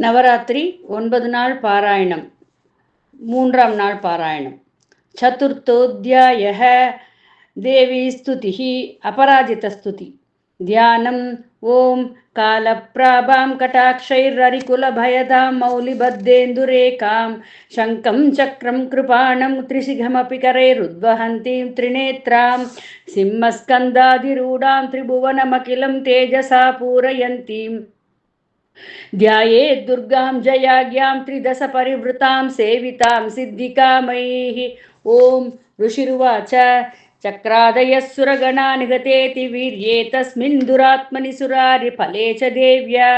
நவராத்திரி 9 நாள் பாராயணம். 3ஆம் நாள் பாராயணம். சதுர்த்தோத்யாயः. தேவி ஸ்துதிः அபராஜிதஸ்துதி. தியானம். ஓம் காலப்ராபாம் கடாக்ஷைரரிகுலபயதாம் மௌலிபத்தேந்துரேகாம் சங்கம் சக்ரம் கிருபாணம் த்ரிசிகமபி கரைருத்வஹந்தீம் த்ரிநேத்ராம் சிம்மஸ்கந்தாதிரூடாம் திரிபுவனமகிலம் தேஜசா பூரயந்தீம் ध्यायेत् दुर्गां जयाज्ञां त्रिदश परिवृतां सेवितां सिद्धिकामैः। ॐ ऋषिरुवाच चक्रादयः सुरगणा निगतेति वीर्ये तस्मिन् दुरात्मनि सुरारिफले च देव्या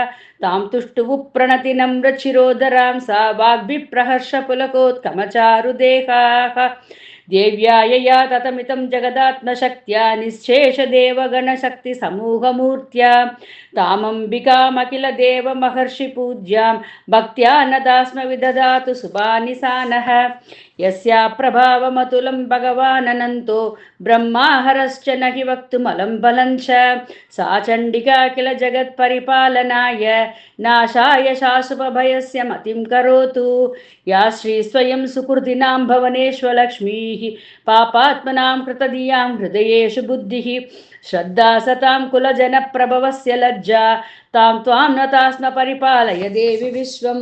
तां तुष्टुवुः प्रणतिनम्रचिरोदरां सा वाग्भिप्रहर्षपुलकोत्कमचारुदेहाः देव्या यया ततमितं जगदात्मशक्त्या निःशेषदेवगणशक्तिसमूहमूर्त्या तामम्बिकामखिलदेवमहर्षिपूज्यां भक्त्या नदास्म विदधातु सुभानिसानः। यस्या प्रभावमतुलं भगवाननन्तो ब्रह्माहरश्च न हि वक्तुमलं बलञ्च सा चण्डिका किल जगत्परिपालनाय नाशाय शाश्वभयस्य मतिं करोतु। या श्रीस्वयं सुकृतिनां भवनेष्वलक्ष्मीः पापात्मनां कृतधियां हृदयेषु बुद्धिः श्रद्धा सतां कुलजनप्रभवस्य लज्जा तां त्वां नतास्म परिपालय देवि विश्वं।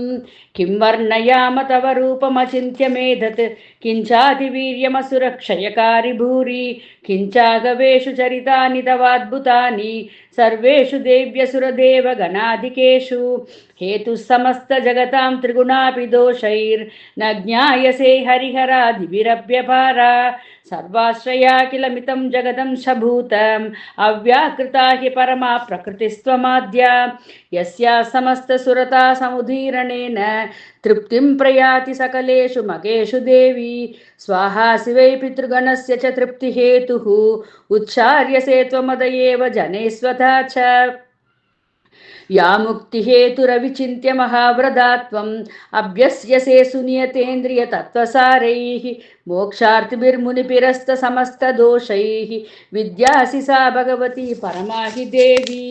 किं वर्णयाम तव रूपमचिन्त्यमेधत् किञ्चातिवीर्यमसुरक्षयकारि भूरि किञ्चागवेषु चरितानि तवाद्भुतानि सर्वेषु देव्यसुरदेवगणाधिकेषु हेतुः समस्तजगतां त्रिगुणापि दोषैर्न ज्ञायसे हरिहरादिभिरभ्यपारा सर्वाश्रया किल मितं जगदंशभूतम् अव्याकृता हि परमा प्रकृतिस्त्वमाद्या यस्या समस्तसुरता समुदीरणेन तृप्तिं प्रयाति सकलेषु मगेषु देवी स्वाहा शिवै पितृगणस्य च तृप्तिहेतुः उच्चार्यसे त्वमदयेव जनेष्वथा च। या मुक्तिहेतुरविचिन्त्य महाव्रतात्वम् अभ्यस्यसे सुनियतेन्द्रियतत्त्वसारैः मोक्षार्थिभिर्मुनिभिरस्तसमस्तदोषैः विद्यासि सा भगवती परमा हि देवी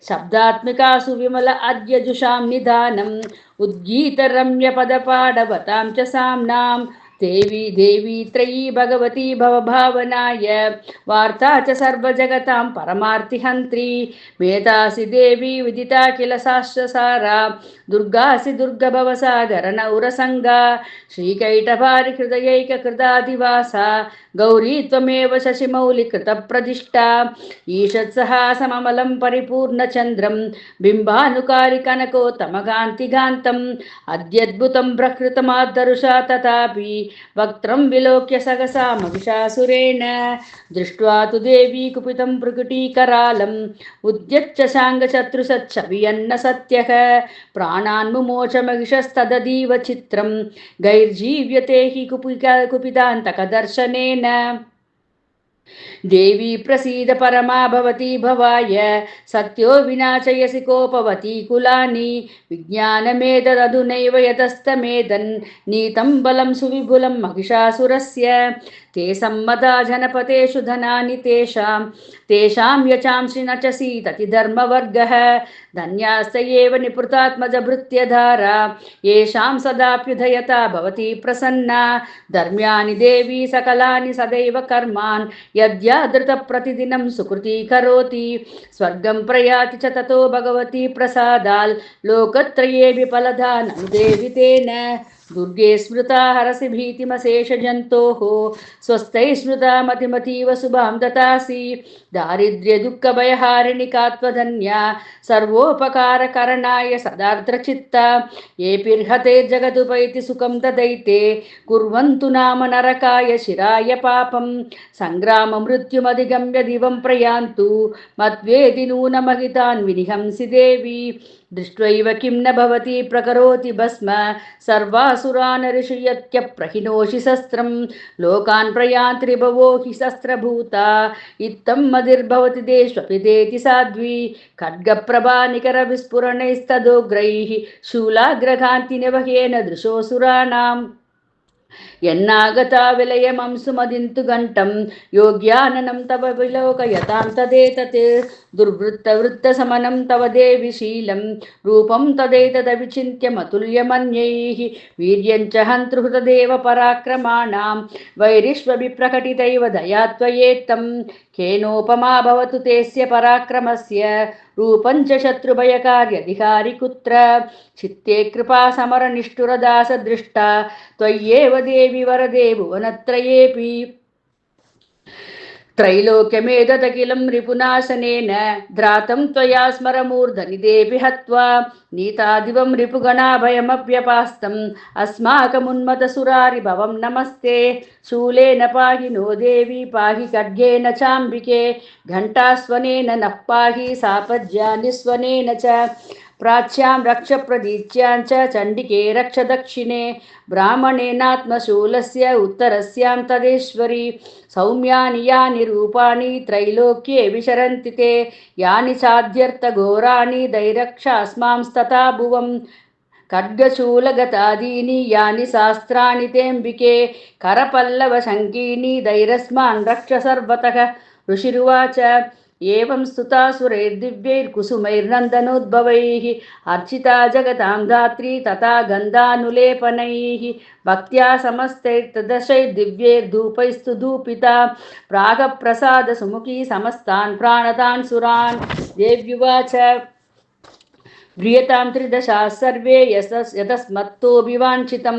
शब्दात्मिका सुविमल अद्यजुषां निधानम् उद्गीतरम्यपदपाडवतां च साम्नां देवी देवी त्रयी भगवती भवभावनाय वार्ता च सर्वजगतां परमार्तिहन्त्री मेधासि देवी विदिता किल शास्त्रसारा दुर्गासि दुर्गभवसागरनौरसङ्गा श्रीकैटभारिहृदयैककृताधिवासा गौरी त्वमेव शशिमौलिकृतप्रतिष्ठा ईषत्सहासममलं परिपूर्णचन्द्रं बिम्बानुकारि कनकोत्तमकान्तिकान्तम् अद्यद्भुतं प्रकृतमाद्धरुषा तथापि वक्त्रं विलोक्य सहसा महिषासुरेण दृष्ट्वा तु देवी कुपितं प्रकटीकरालम् उद्यच्च शाङ्गशत्रुसच्छवियन्न सत्यः प्राणान्मुमोच महिषस्तदतीव चित्रं गैर्जीव्यते हि कुपितान्तकदर्शनेन। देवी प्रसीद परमा भवती भवाय सत्यो विनाशयसि कोपवती कुलानि विज्ञानमेतदधुनैव यतस्तमेदन् नीतं बलं सुविपुलं महिषासुरस्य ते सम्मता जनपतेषु धनानि तेषां यचां श्रीनचसि ततिधर्मवर्गः धन्यास्त एव निपृतात्मजभृत्यधारा येषां सदाप्युदयता भवती प्रसन्ना धर्म्यानि देवी सकलानि सदैव कर्मान् यद्यादृतप्रतिदिनं सुकृती करोति स्वर्गं प्रयाति च ततो भगवती प्रसादाल् लोकत्रयेऽपि फलदानं देवि तेन दुर्गे स्मृता हरसि भीतिमशेषजन्तोः स्वस्थैः स्मृता मतिमतीव शुभां दतासि दारिद्र्यदुःखभयहारिणि कात्वधन्या सर्वोपकारकरणाय सदार्द्रचित्ता येऽपिर्हते जगदुपैति सुखं ददैते कुर्वन्तु नाम नरकाय शिराय पापं सङ्ग्राममृत्युमधिगम्य दिवं प्रयान्तु मद्वेदि नूनमहितान् विनिहंसि देवी दृष्ट्वैव किं न भवति प्रकरोति भस्म सर्वासुरान् ऋषियत्यप्रहिनोषि शस्त्रं लोकान् प्रयान्त्रिभवो हि शस्त्रभूता इत्थं मदिर्भवति देष्वपि देति साध्वी खड्गप्रभानिकरविस्फुरणैस्तदोग्रैः शूलाग्रकान्तिनिवहेन दृशोऽसुराणाम् यन्नागता विलयमं सुमदिन्तु घण्टं योग्याननं तव विलोकयतां तदेतत् दुर्वृत्तवृत्तसमनं तव देवि शीलं रूपं तदेतदविचिन्त्यमतुल्यमन्यैः वीर्यं च हन्तृहृतदेव पराक्रमाणां वैरिष्वभिप्रकटितैव दया त्वयेत्तं केनोपमा भवतु तेस्य पराक्रमस्य रूपं च शत्रुभयकार्यधिकारी कुत्र चित्ते कृपा समरनिष्ठुरदासदृष्टा त्वय्येव देवि वरदे भुवनत्रयेऽपि त्रैलोक्यमेतदखिलं रिपुनाशनेन द्रातं त्वया स्मरमूर्धनिदेऽपि हत्वा नीतादिवं रिपुगणाभयमव्यपास्तम् अस्माकमुन्मतसुरारिभवं नमस्ते शूलेन पाहि नो देवी पाहि खड्गेन चाम्बिके घण्टास्वनेन नः पाहि सापज्यानिस्वनेन च प्राच्यां रक्ष प्रदीच्यां च चण्डिके रक्ष दक्षिणे ब्राह्मणेनात्मशूलस्य उत्तरस्यां तदेश्वरी सौम्यानि यानि रूपाणि त्रैलोक्ये विशरन्ति ते यानि चाध्यर्थघोराणि दैरक्षास्मांस्तथा भुवं खड्गशूलगतादीनि यानि शास्त्राणि तेऽम्बिके करपल्लवशङ्कीनि दैरस्मान् रक्ष सर्वतः ऋषिरुवाच एवं स्तुतासुरैर्दिव्यैर्कुसुमैर्नन्दनोद्भवैः अर्चिता जगतां धात्री तथा गन्धानुलेपनैः भक्त्या समस्तैर्दशैर्दिव्यैर्धूपैस्तु धूपिता प्रागप्रसादसुमुखी समस्तान् प्राणदान् सुरान् देव्युवाच व्रियतां त्रिदशा सर्वे यतस्मत्तोऽभिवाञ्छितं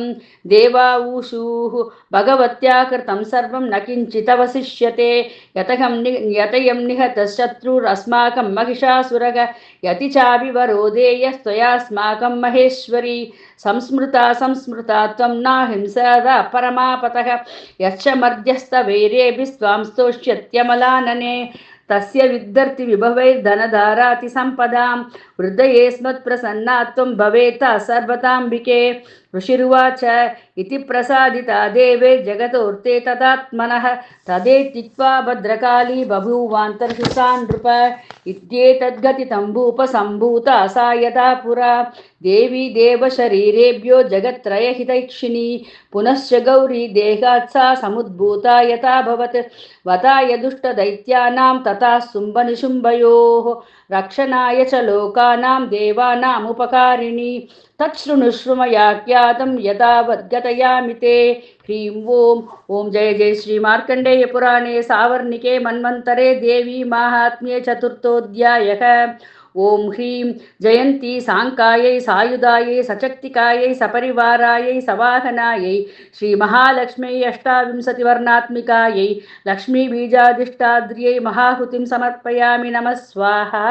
देवाऊषुः भगवत्या कृतं सर्वं न किञ्चिदवशिष्यते यतयं निहतशत्रुरस्माकं महिषासुरः यति चाभिवरो देयस्त्वयास्माकं महेश्वरी संस्मृता त्वं नाहिंसदा परमापतः यश्च मर्ध्यस्तवैरेभिस्त्वां स्तोष्यत्यमलानने तस्य विद्धर्ति विभवैर्धनधारातिसम्पदां हृदये स्मत्प्रसन्ना त्वं भवेता सर्वताम्बिके ऋषिरुवाच इति प्रसादिता देवे जगतोर्ते तदात्मनः तदेत्युक्त्वा भद्रकाली बभूवान्तर्हिता नृप इत्येतद्गतितं भूपसम्भूता सा यदा पुरा देवी देवशरीरेभ्यो जगत्त्रयहितैक्षिणी पुनश्च गौरी देहात् सा समुद्भूता यथाभवत् वताय दुष्टदैत्यानां तथा शुम्भनिशुम्भयोः रक्षणाय च लोकानां देवानामुपकारिणी तच्छृणुष्व मया ख्यातं यथावद्गतयामि ते ह्रीं ॐ जय जय श्री मार्कण्डेय पुराणे सावर्णिके मन्वन्तरे देवी माहात्म्ये चतुर्थोऽध्यायः ॐ ह्रीं जयन्ती साङ्कायै सायुधायै सशक्तिकायै सपरिवारायै सवाहनायै श्रीमहालक्ष्म्यै अष्टाविंशतिवर्णात्मिकायै लक्ष्मीबीजाधिष्ठाद्र्यै महाहुतिं समर्पयामि नमः स्वाहा।